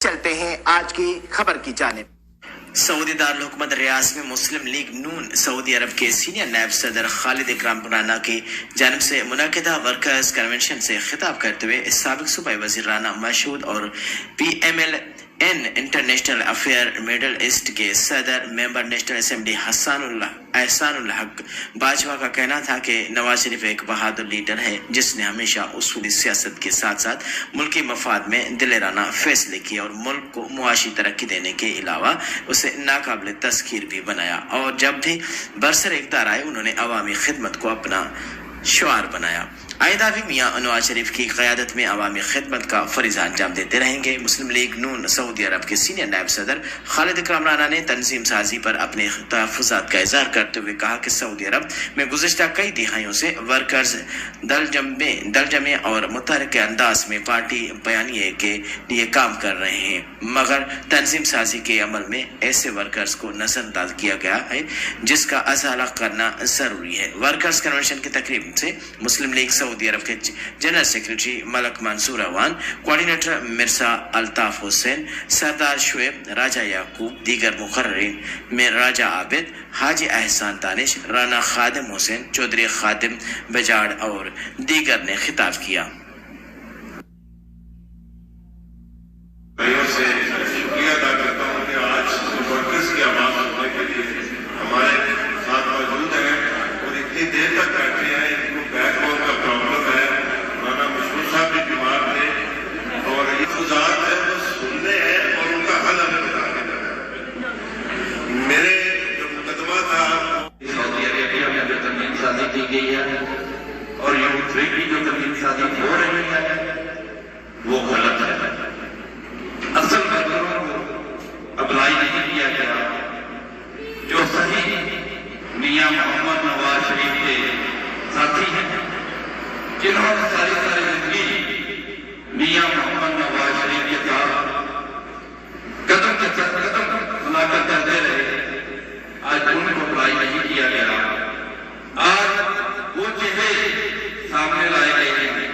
चलते हैं आज की खबर की जानिब। सऊदी दारुल हुकूमत रियाद में मुस्लिम लीग नून सऊदी अरब के सीनियर नायब सदर खालिद इकराम राना की जानिब से मुनाकिदा वर्कर्स कन्वेंशन से खिताब करते हुए साबिक सूबाई वजीर राना मशहूद और PMLN international affair middle east के सदर मेंबर नेशनल असेंबली एहसानुल हक बाजवा का कहना था कि नवाज शरीफ एक बहादुर लीडर है जिसने हमेशा उसूली सियासत के साथ साथ मुल्की मफाद में दिलेराना फैसले किए और मुल्क को मुआशी तरक्की देने के अलावा उसे नाकाबिल तस्खीर भी बनाया, और जब भी बरसर इक़्तिदार आए उन्होंने अवामी खिदमत को अपना शुआर बनाया। आइंदा भी मियां नवाज शरीफ की क़यादत में अवामी खिदमत का फरीज़ा अंजाम देते रहेंगे। मुस्लिम लीग नून सऊदी अरब के सीनियर नायब सदर खालिद इकराम राना ने तंजीम साजी पर अपने तहफ़्फ़ुज़ात का इज़हार करते हुए कहा कि सऊदी अरब में गुज़िश्ता कई दिहाइयों से वर्कर्स दलजमे और मुतहरिक अंदाज में पार्टी बयानिए के लिए काम कर रहे हैं, मगर तंजीम साजी के अमल में ऐसे वर्कर्स को नज़रअंदाज किया गया है जिसका अज़ाला करना ज़रूरी है। वर्कर्स कन्वेंशन की तकरीब से मुस्लिम लीग सऊदी अरब के general secretary Malik Mansoor Awan, coordinator Mirza Altaf Hussain, Sardar Shoaib, Raja Yaqoob, दीगर मुकर्रिरीन में राजा आबिद, हाजी एहसान दानिश, राना खादिम हुसैन, चौधरी खादिम बजाड़ और दीगर ने खिताब किया। और यूथ की जो तमीम शादी हो रही है वो गलत है। असल वर्करों को अप्लाई नहीं किया गया जो सही मियां मोहम्मद नवाज शरीफ के साथी हैं, जिन्होंने सारी जिंदगी मियां मोहम्मद नवाज शरीफ के साथ कदम से कदम मुलाकात करते रहे। आज उनको अप्लाई नहीं किया गया। आज वो चेहरे सामने लाए गए हैं।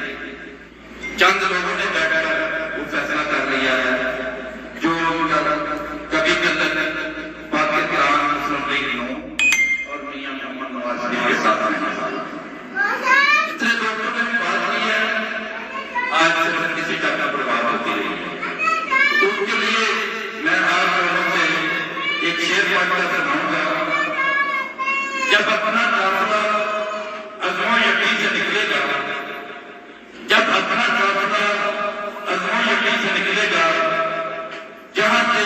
चंद लोगों ने बैठकर वो फैसला कर लिया है जो कभी पाकिस्तान मुस्लिम लीग नून और मियां मोहम्मद नवाज शरीफ के साथ में इतने लोगों ने बात की है, आज सिर्फ किसी का प्रभाव होती रही है। तो उसके लिए मैं आप लोगों से एक शेर पढ़कर सुनाऊंगा। जब अपना काफिला अज़्मा यकीन से निकलेगा, जब अपना काफिला अज़्मा यकीन से निकलेगा, जहां से